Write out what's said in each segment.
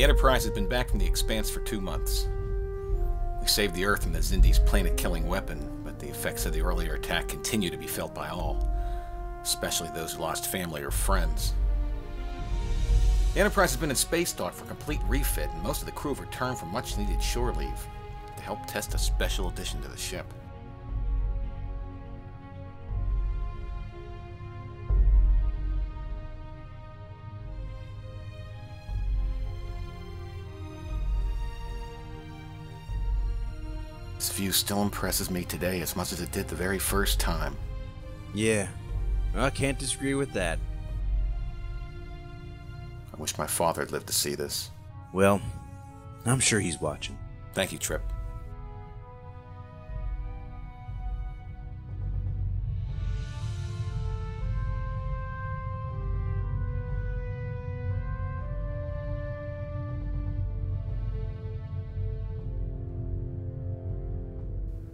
Enterprise has been back from the Expanse for 2 months. We saved the Earth from the Xindi's planet-killing weapon, but the effects of the earlier attack continue to be felt by all, especially those who lost family or friends. The Enterprise has been in space dock for complete refit, and most of the crew have returned from much-needed shore leave to help test a special addition to the ship. This view still impresses me today as much as it did the very first time. Yeah, I can't disagree with that. I wish my father had lived to see this. Well, I'm sure he's watching. Thank you, Trip.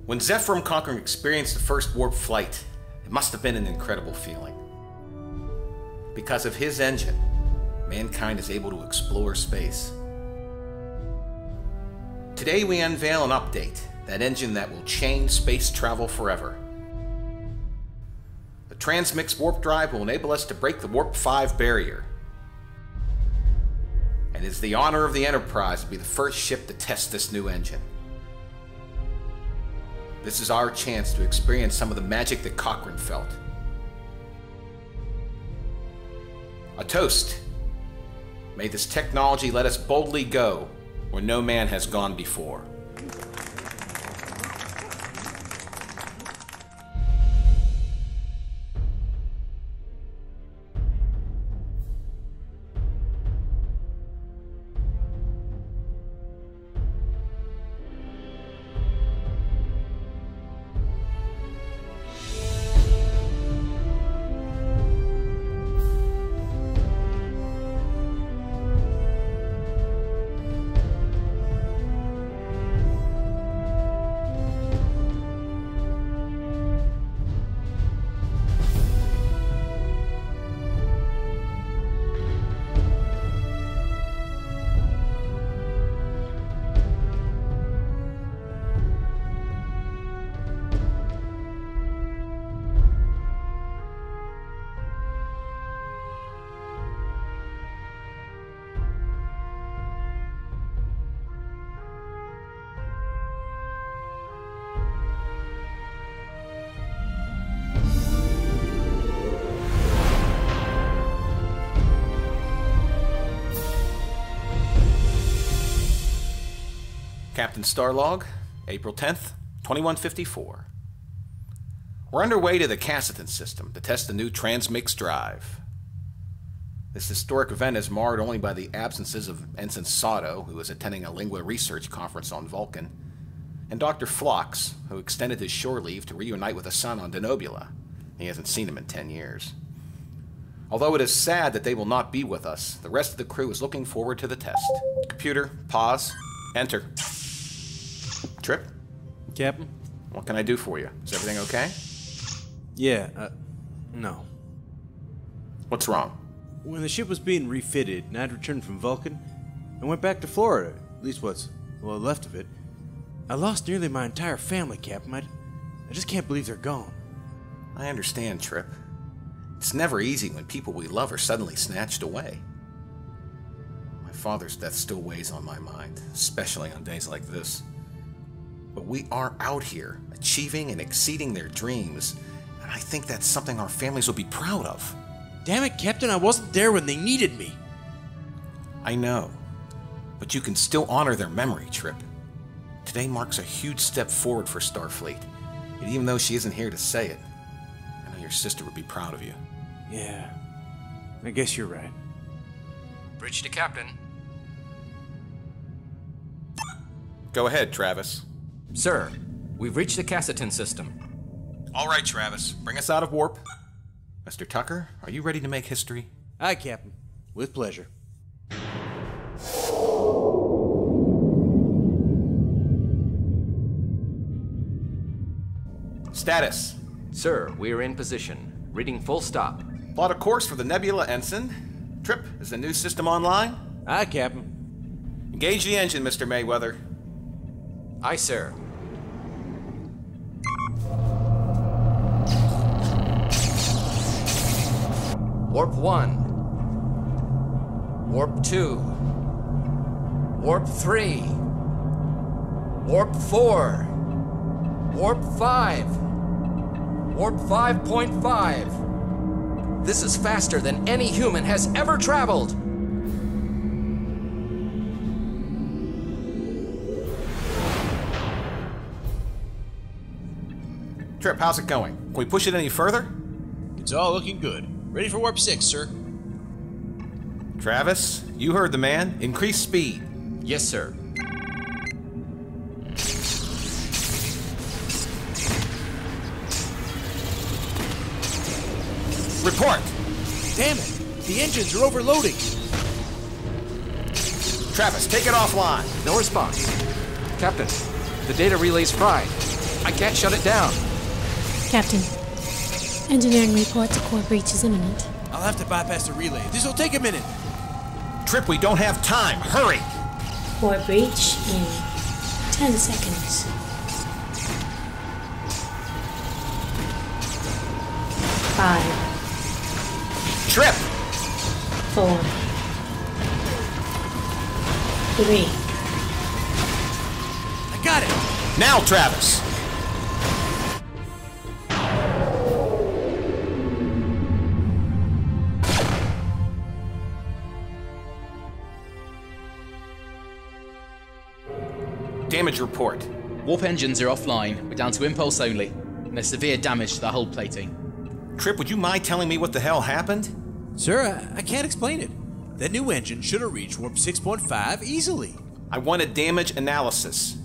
When Zephyr Conquering experienced the first warp flight, it must have been an incredible feeling. Because of his engine, mankind is able to explore space. Today we unveil an update, that engine that will change space travel forever. The Transmix Warp Drive will enable us to break the Warp 5 barrier. And it is the honor of the Enterprise to be the first ship to test this new engine. This is our chance to experience some of the magic that Cochrane felt. A toast. May this technology let us boldly go where no man has gone before. Captain Starlog, April 10th, 2154. We're underway to the Casseton system to test the new Transmix drive. This historic event is marred only by the absences of Ensign Sato, who is attending a lingua research conference on Vulcan, and Dr. Phlox, who extended his shore leave to reunite with a son on Denobula. He hasn't seen him in 10 years. Although it is sad that they will not be with us, the rest of the crew is looking forward to the test. Computer, pause, enter. Trip? Captain? What can I do for you? Is everything okay? Yeah, no. What's wrong? When the ship was being refitted and I'd returned from Vulcan, I went back to Florida, at least what's left of it. I lost nearly my entire family, Captain. I just can't believe they're gone. I understand, Trip. It's never easy when people we love are suddenly snatched away. My father's death still weighs on my mind, especially on days like this. But we are out here, achieving and exceeding their dreams, and I think that's something our families will be proud of. Damn it, Captain, I wasn't there when they needed me. I know, but you can still honor their memory, Trip. Today marks a huge step forward for Starfleet, and even though she isn't here to say it, I know your sister would be proud of you. Yeah, I guess you're right. Bridge to Captain. Go ahead, Travis. Sir, we've reached the Casseton system. All right, Travis, bring us out of warp. Mr. Tucker, are you ready to make history? Aye, Captain. With pleasure. Status. Sir, we are in position. Reading full stop. Plot a course for the Nebula, Ensign. Trip, is the new system online? Aye, Captain. Engage the engine, Mr. Mayweather. Aye, sir. Warp 1. Warp 2. Warp 3. Warp 4. Warp 5. Warp 5.5. This is faster than any human has ever traveled. Trip, how's it going? Can we push it any further? It's all looking good. Ready for Warp 6, sir. Travis, you heard the man. Increase speed. Yes, sir. Report! Damn it! The engines are overloading! Travis, take it offline. No response. Captain, the data relay's fried. I can't shut it down. Captain, engineering reports a core breach is imminent. I'll have to bypass the relay. This'll take a minute. Trip, we don't have time. Hurry! Core breach in 10 seconds. 5, Trip! 4, 3. I got it! Now, Travis! Damage report. Warp engines are offline. We're down to impulse only. And there's severe damage to the hull plating. Trip, would you mind telling me what the hell happened? Sir, I can't explain it. That new engine should have reached Warp 6.5 easily. I want a damage analysis.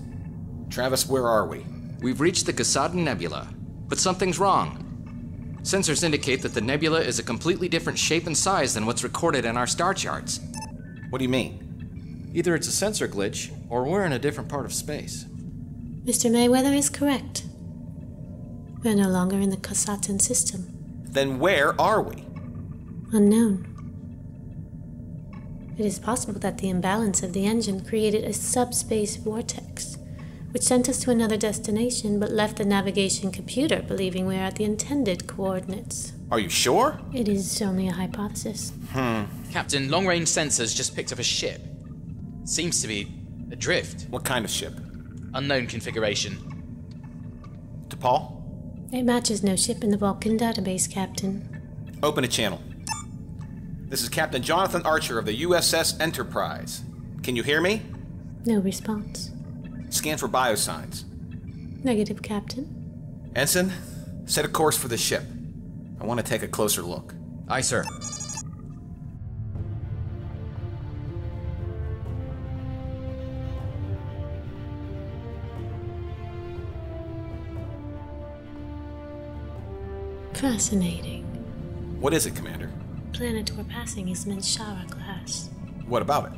Travis, where are we? We've reached the Kaiser Nebula, but something's wrong. Sensors indicate that the nebula is a completely different shape and size than what's recorded in our star charts. What do you mean? Either it's a sensor glitch, or we're in a different part of space. Mr. Mayweather is correct. We're no longer in the Kaiser system. Then where are we? Unknown. It is possible that the imbalance of the engine created a subspace vortex, which sent us to another destination but left the navigation computer believing we are at the intended coordinates. Are you sure? It is only a hypothesis. Captain, long-range sensors just picked up a ship. Seems to be adrift. What kind of ship? Unknown configuration. T Pol? It matches no ship in the Vulcan database, Captain. Open a channel. This is Captain Jonathan Archer of the USS Enterprise. Can you hear me? No response. Scan for biosigns. Negative, Captain. Ensign, set a course for the ship. I want to take a closer look. Aye, sir. Fascinating. What is it, Commander? Planet we're passing is Miranda-Class. What about it?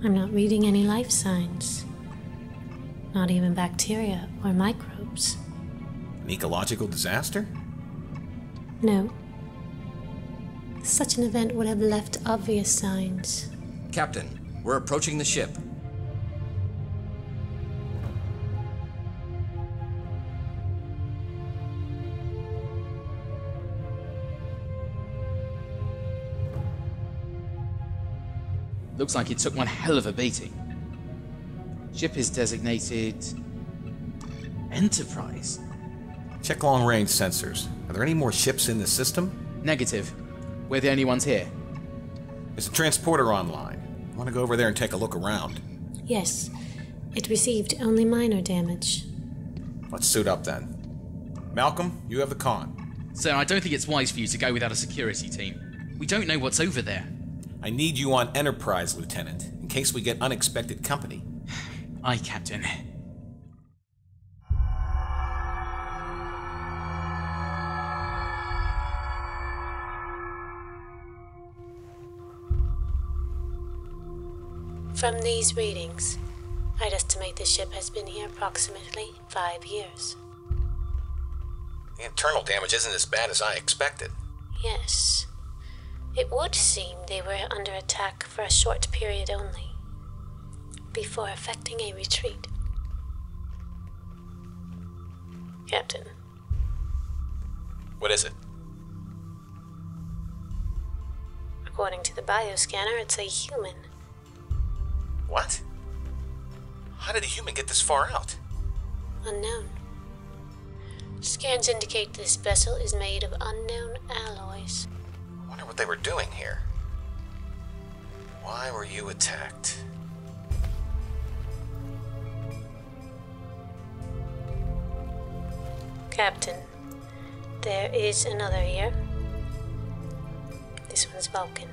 I'm not reading any life signs. Not even bacteria or microbes. An ecological disaster? No. Such an event would have left obvious signs. Captain, we're approaching the ship. Looks like it took one hell of a beating. Ship is designated Enterprise. Check long-range sensors. Are there any more ships in the system? Negative. We're the only ones here. Is the transporter online? I want to go over there and take a look around. Yes, it received only minor damage. Let's suit up then. Malcolm, you have the con. So I don't think it's wise for you to go without a security team. We don't know what's over there. I need you on Enterprise, Lieutenant, in case we get unexpected company. Aye, Captain. From these readings, I'd estimate the ship has been here approximately 5 years. The internal damage isn't as bad as I expected. Yes. It would seem they were under attack for a short period only. before effecting a retreat. Captain. What is it? According to the bioscanner, it's a human. What? How did a human get this far out? Unknown. Scans indicate this vessel is made of unknown alloys. I wonder what they were doing here. Why were you attacked? Captain, there is another here. This one's Vulcan.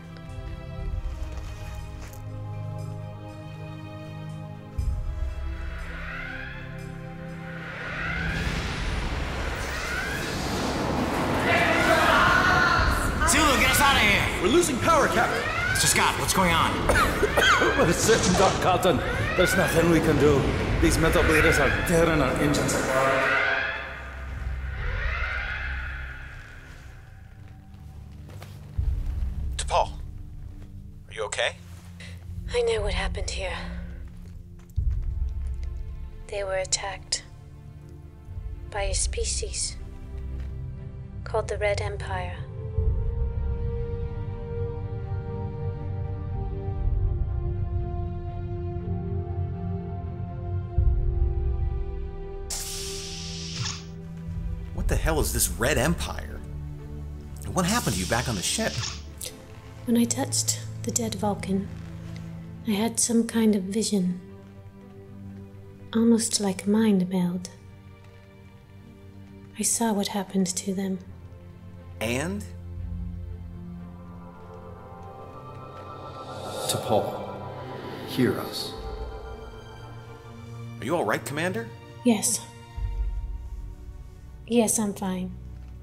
Zulu, get us out of here! We're losing power, Captain. Mr. Scott, what's going on? Well, it's certain, Doc Carlton. There's nothing we can do. These metal bleeders are tearing our engines apart. T Pol, are you okay? I know what happened here. They were attacked by a species called the Red Empire. What the hell is this Red Empire? And what happened to you back on the ship? When I touched the dead Vulcan, I had some kind of vision. Almost like a mind meld. I saw what happened to them. And? T Pol, hear us. Are you alright, Commander? Yes. Yes, I'm fine.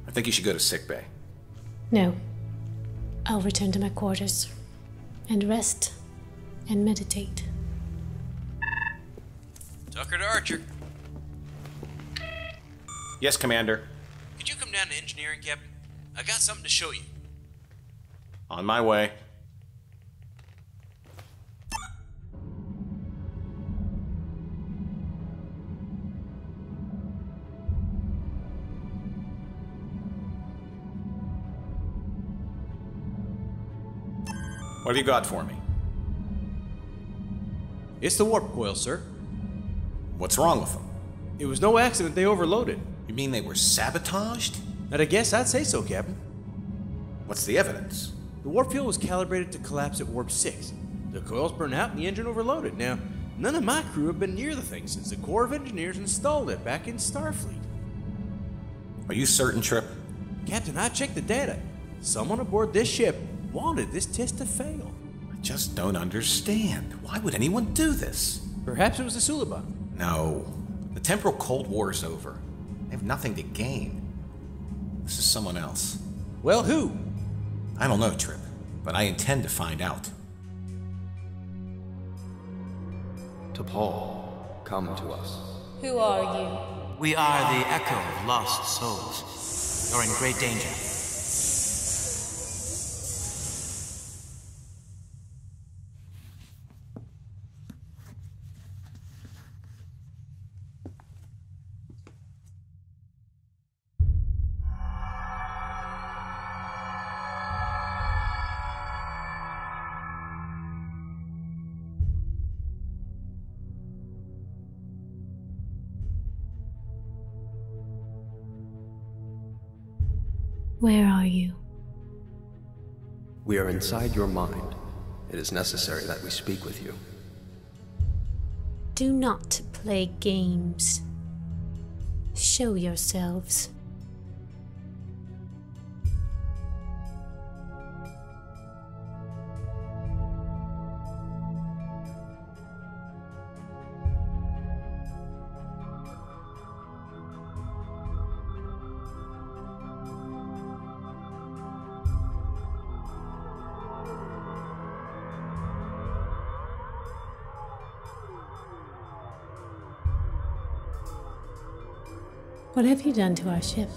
I think you should go to sickbay. No. I'll return to my quarters and rest and meditate. Tucker to Archer. Yes, Commander. Could you come down to engineering, Captain? I got something to show you. On my way. What have you got for me? It's the warp coil, sir. What's wrong with them? It was no accident they overloaded. You mean they were sabotaged? And I guess I'd say so, Captain. What's the evidence? The warp field was calibrated to collapse at warp 6. The coils burned out and the engine overloaded. Now, none of my crew have been near the thing since the Corps of Engineers installed it back in Starfleet. Are you certain, Trip? Captain, I checked the data. Someone aboard this ship wanted this test to fail. I just don't understand. Why would anyone do this? Perhaps it was the Suliban. No. The temporal Cold War is over. They have nothing to gain. This is someone else. Well, who? I don't know, Trip, but I intend to find out. T Pol, come to us. Who are you? We are the echo of lost souls. You're in great danger. Where are you? We are inside your mind. It is necessary that we speak with you. Do not play games. Show yourselves. What have you done to our ship?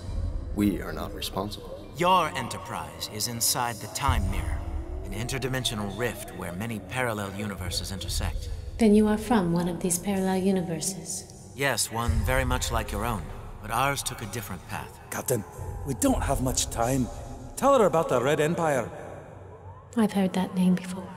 We are not responsible. Your enterprise is inside the Time Mirror, an interdimensional rift where many parallel universes intersect. Then you are from one of these parallel universes. Yes, one very much like your own, but ours took a different path. Captain, we don't have much time. Tell her about the Red Empire. I've heard that name before.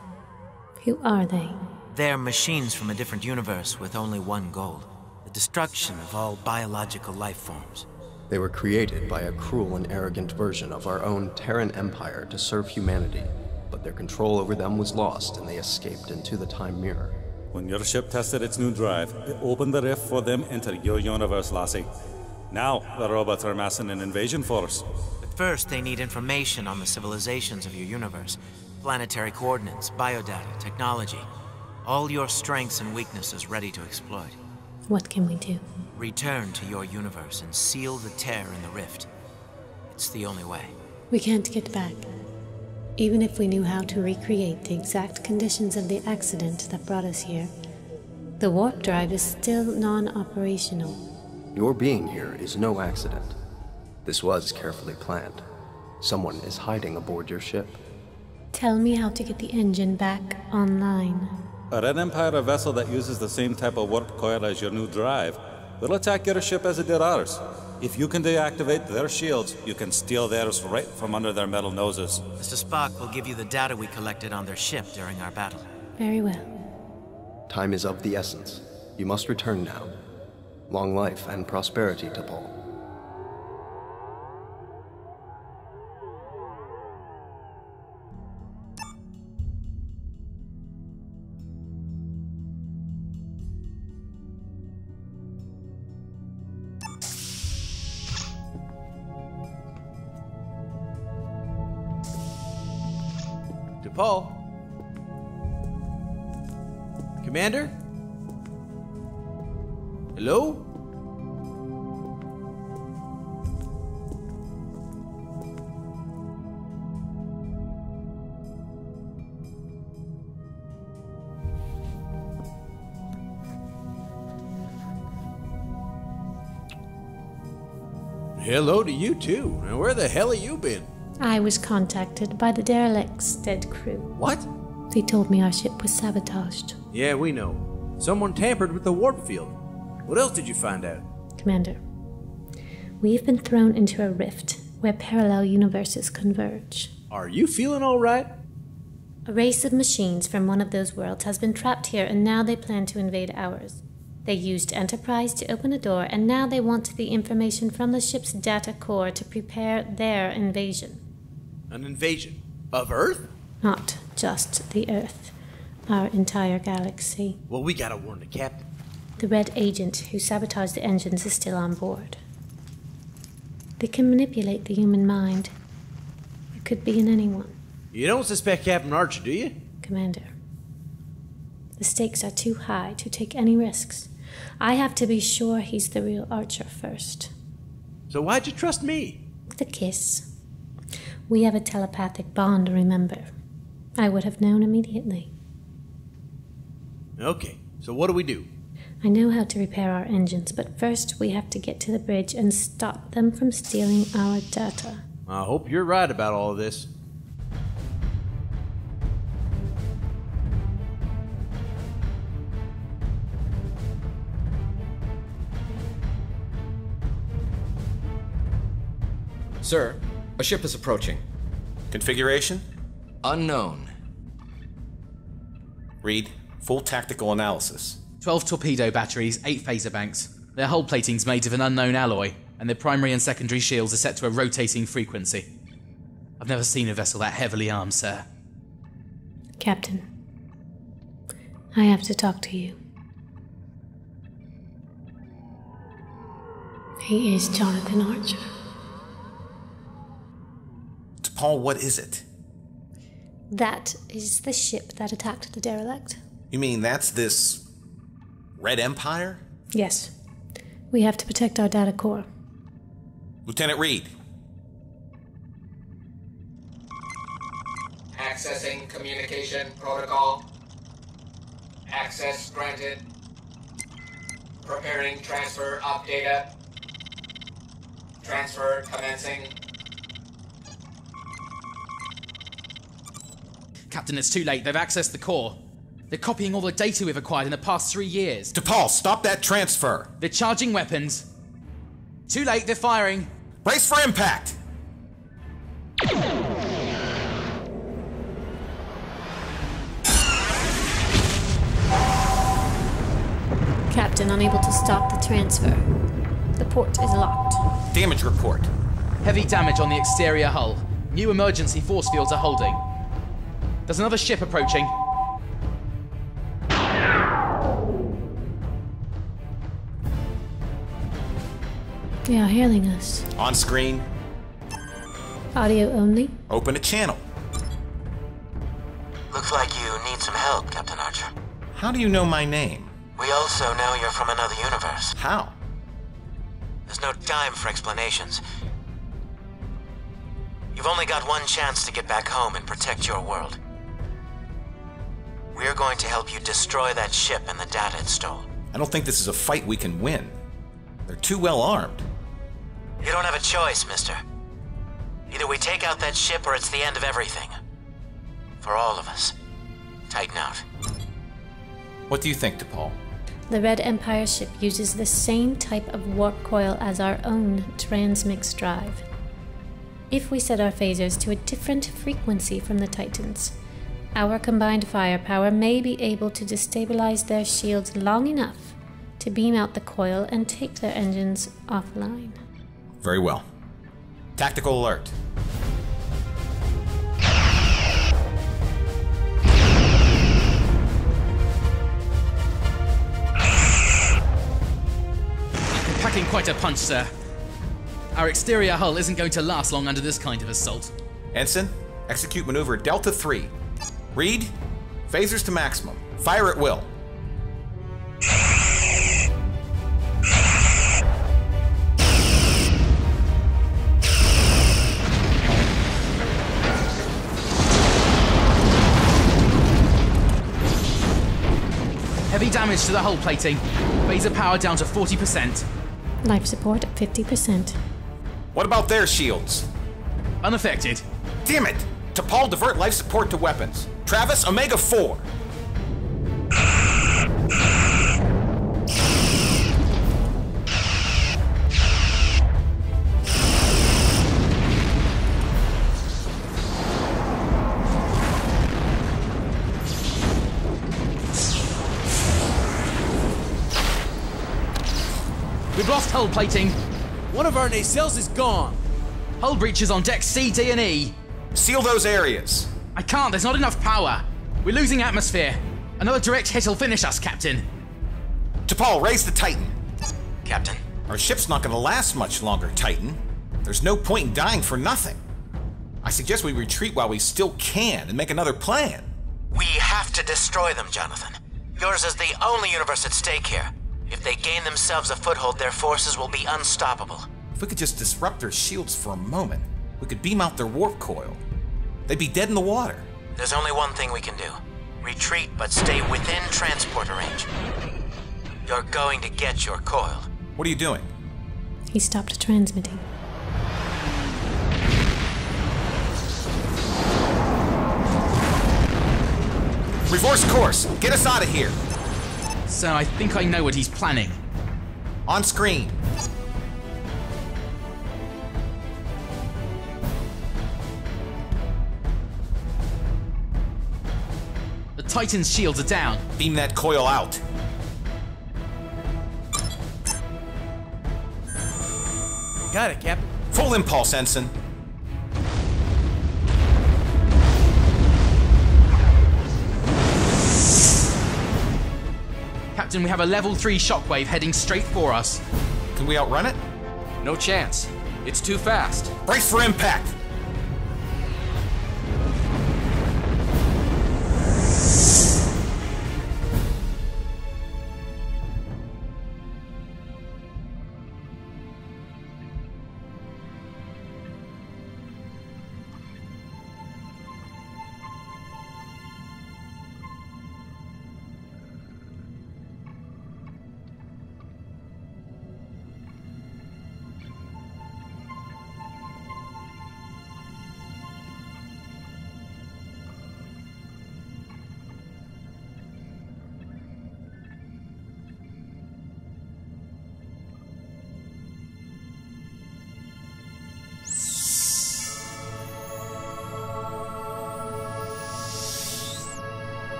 Who are they? They're machines from a different universe with only one goal: the destruction of all biological life forms. They were created by a cruel and arrogant version of our own Terran Empire to serve humanity, but their control over them was lost and they escaped into the Time Mirror. When your ship tested its new drive, it opened the rift for them into your universe, lassie. Now, the robots are amassing an invasion force. But first, they need information on the civilizations of your universe. Planetary coordinates, biodata, technology. All your strengths and weaknesses ready to exploit. What can we do? Return to your universe and seal the tear in the rift. It's the only way. We can't get back. Even if we knew how to recreate the exact conditions of the accident that brought us here, the warp drive is still non-operational. Your being here is no accident. This was carefully planned. Someone is hiding aboard your ship. Tell me how to get the engine back online. A Red Empire vessel that uses the same type of warp coil as your new drive will attack your ship as it did ours. If you can deactivate their shields, you can steal theirs right from under their metal noses. Mr. Spock will give you the data we collected on their ship during our battle. Very well. Time is of the essence. You must return now. Long life and prosperity to Pol. Paul? Commander? Hello? Hello to you too. Now where the hell have you been? I was contacted by the derelict's dead crew. What? They told me our ship was sabotaged. Yeah, we know. Someone tampered with the warp field. What else did you find out? Commander, we've been thrown into a rift where parallel universes converge. Are you feeling all right? A race of machines from one of those worlds has been trapped here, and now they plan to invade ours. They used Enterprise to open a door, and now they want the information from the ship's data core to prepare their invasion. An invasion? Of Earth? Not just the Earth. Our entire galaxy. Well, we gotta warn the captain. The red agent who sabotaged the engines is still on board. They can manipulate the human mind. It could be in anyone. You don't suspect Captain Archer, do you? Commander, the stakes are too high to take any risks. I have to be sure he's the real Archer first. So why'd you trust me? The kiss. We have a telepathic bond, remember. I would have known immediately. Okay, so what do we do? I know how to repair our engines, but first we have to get to the bridge and stop them from stealing our data. I hope you're right about all of this. Sir, a ship is approaching. Configuration? Unknown. Read full tactical analysis. 12 torpedo batteries, 8 phaser banks. Their hull plating's made of an unknown alloy, and their primary and secondary shields are set to a rotating frequency. I've never seen a vessel that heavily armed, sir. Captain, I have to talk to you. He is Jonathan Archer. T Pol, what is it? That is the ship that attacked the derelict. You mean that's this Red Empire? Yes. We have to protect our data core. Lieutenant Reed. Accessing communication protocol. Access granted. Preparing transfer of data. Transfer commencing. Captain, it's too late. They've accessed the core. They're copying all the data we've acquired in the past 3 years. T Pol, stop that transfer. They're charging weapons. Too late, they're firing. Brace for impact. Captain, unable to stop the transfer. The port is locked. Damage report. Heavy damage on the exterior hull. New emergency force fields are holding. There's another ship approaching. They are hailing us. On screen. Audio only. Open a channel. Looks like you need some help, Captain Archer. How do you know my name? We also know you're from another universe. How? There's no time for explanations. You've only got one chance to get back home and protect your world. We're going to help you destroy that ship and the data it stole. I don't think this is a fight we can win. They're too well armed. You don't have a choice, mister. Either we take out that ship or it's the end of everything. For all of us. Tighten out. What do you think, T Pol? The Red Empire ship uses the same type of warp coil as our own transmix drive. If we set our phasers to a different frequency from the Titans, our combined firepower may be able to destabilize their shields long enough to beam out the coil and take their engines offline. Very well. Tactical alert. Packing quite a punch, sir. Our exterior hull isn't going to last long under this kind of assault. Ensign, execute maneuver Delta 3. Read, phasers to maximum. Fire at will. Heavy damage to the hull plating. Phaser power down to 40%. Life support at 50%. What about their shields? Unaffected. Damn it! T Pol, divert life support to weapons. Travis, Omega 4. We've lost hull plating. One of our nacelles is gone. Hull breaches on deck C, D, and E. Seal those areas. I can't, there's not enough power. We're losing atmosphere. Another direct hit will finish us, Captain. T Pol, raise the Titan. Captain. Our ship's not gonna last much longer, Titan. There's no point in dying for nothing. I suggest we retreat while we still can and make another plan. We have to destroy them, Jonathan. Yours is the only universe at stake here. If they gain themselves a foothold, their forces will be unstoppable. If we could just disrupt their shields for a moment, we could beam out their warp coil. They'd be dead in the water. There's only one thing we can do. Retreat, but stay within transporter range. You're going to get your coil. What are you doing? He stopped transmitting. Reverse course! Get us out of here! So I think I know what he's planning. On screen. The Titan's shields are down. Beam that coil out. Got it, Captain. Full impulse, Ensign. Captain, we have a level 3 shockwave heading straight for us. Can we outrun it? No chance. It's too fast. Brace for impact!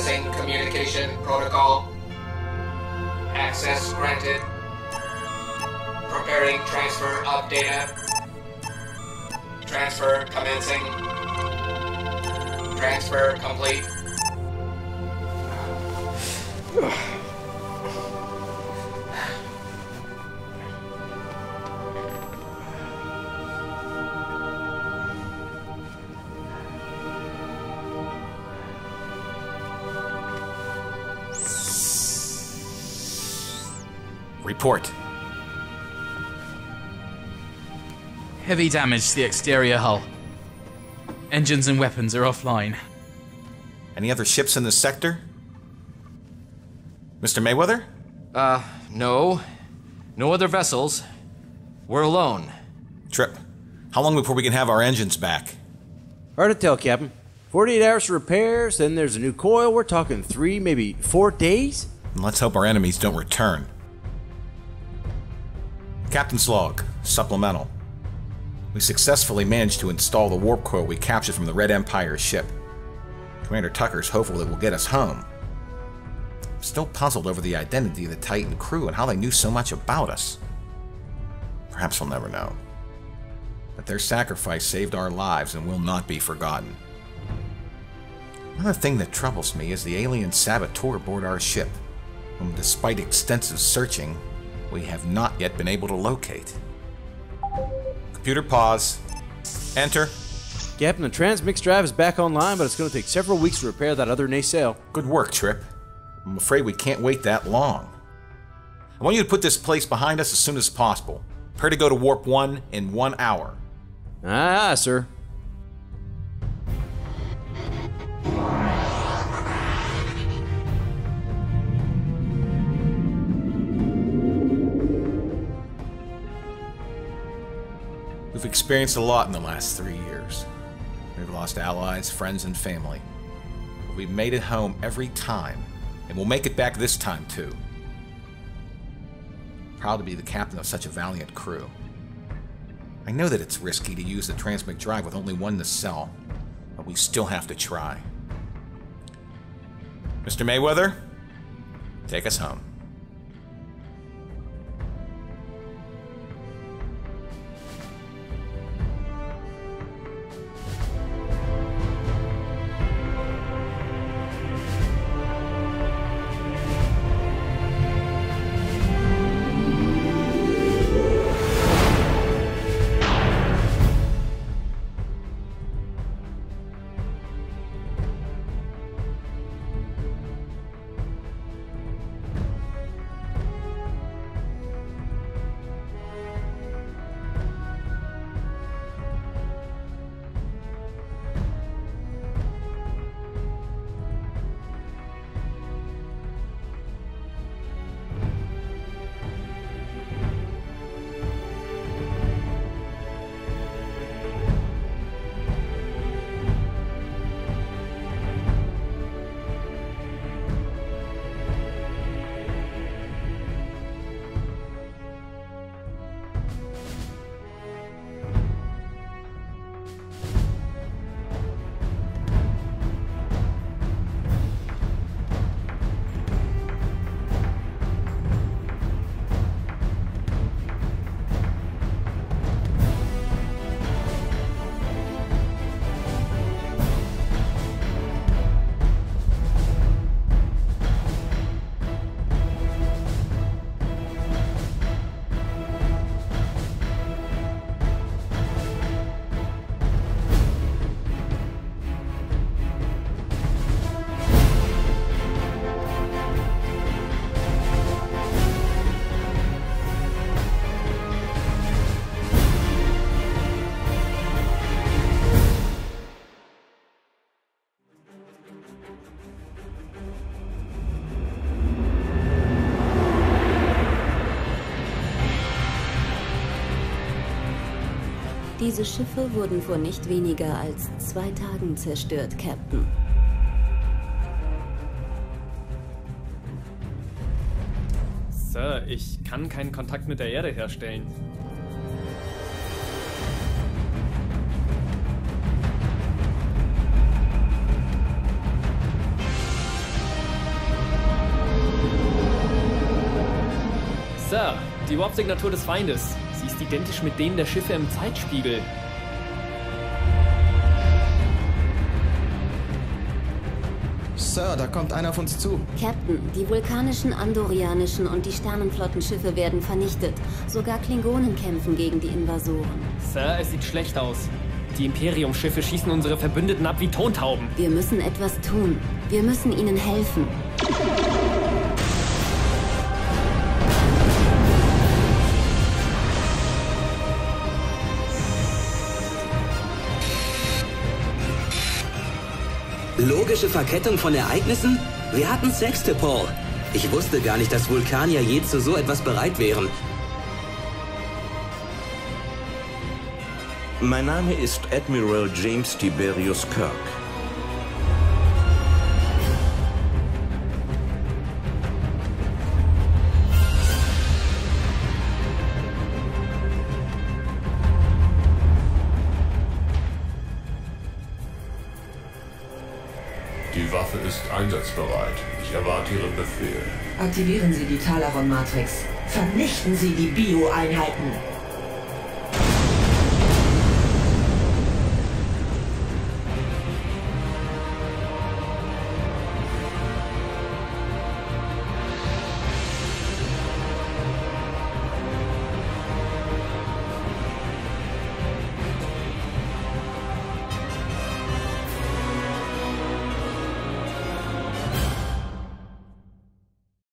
Processing communication protocol. Access granted. Preparing transfer of data. Transfer commencing. Transfer complete. Report. Heavy damage to the exterior hull. Engines and weapons are offline. Any other ships in this sector? Mr. Mayweather? No. No other vessels. We're alone. Trip. How long before we can have our engines back? Hard to tell, Captain. 48 hours for repairs, then there's a new coil. We're talking 3, maybe 4 days? And let's hope our enemies don't return. Captain's log, supplemental. We successfully managed to install the warp coil we captured from the Red Empire ship. Commander Tucker's hopeful it will get us home. I'm still puzzled over the identity of the Titan crew and how they knew so much about us. Perhaps we'll never know. But their sacrifice saved our lives and will not be forgotten. Another thing that troubles me is the alien saboteur aboard our ship, whom despite extensive searching, we have not yet been able to locate. Computer pause. Enter. Captain, the transmix drive is back online, but it's going to take several weeks to repair that other nacelle. Good work, Trip. I'm afraid we can't wait that long. I want you to put this place behind us as soon as possible. Prepare to go to Warp 1 in 1 hour. Aye, sir. We've experienced a lot in the last 3 years. We've lost allies, friends, and family. But we've made it home every time, and we'll make it back this time too. Proud to be the captain of such a valiant crew. I know that it's risky to use the transmit drive with only one nacelle, but we still have to try. Mr. Mayweather, take us home. Diese Schiffe wurden vor nicht weniger als 2 Tagen zerstört, Captain. Sir, ich kann keinen Kontakt mit der Erde herstellen. Sir, die Warp-Signatur des Feindes. Sie ist identisch mit denen der Schiffe im Zeitspiegel. Sir, da kommt einer auf uns zu. Captain, die vulkanischen, andorianischen und die Sternenflottenschiffe werden vernichtet. Sogar Klingonen kämpfen gegen die Invasoren. Sir, es sieht schlecht aus. Die Imperium-Schiffe schießen unsere Verbündeten ab wie Tontauben. Wir müssen etwas tun. Wir müssen ihnen helfen. Logische Verkettung von Ereignissen? Wir hatten Sex, T Pol. Ich wusste gar nicht, dass Vulkanier je zu so etwas bereit wären. Mein Name ist Admiral James Tiberius Kirk. Die Waffe ist einsatzbereit. Ich erwarte Ihren Befehl. Aktivieren Sie die Talaron-Matrix. Vernichten Sie die Bio-Einheiten.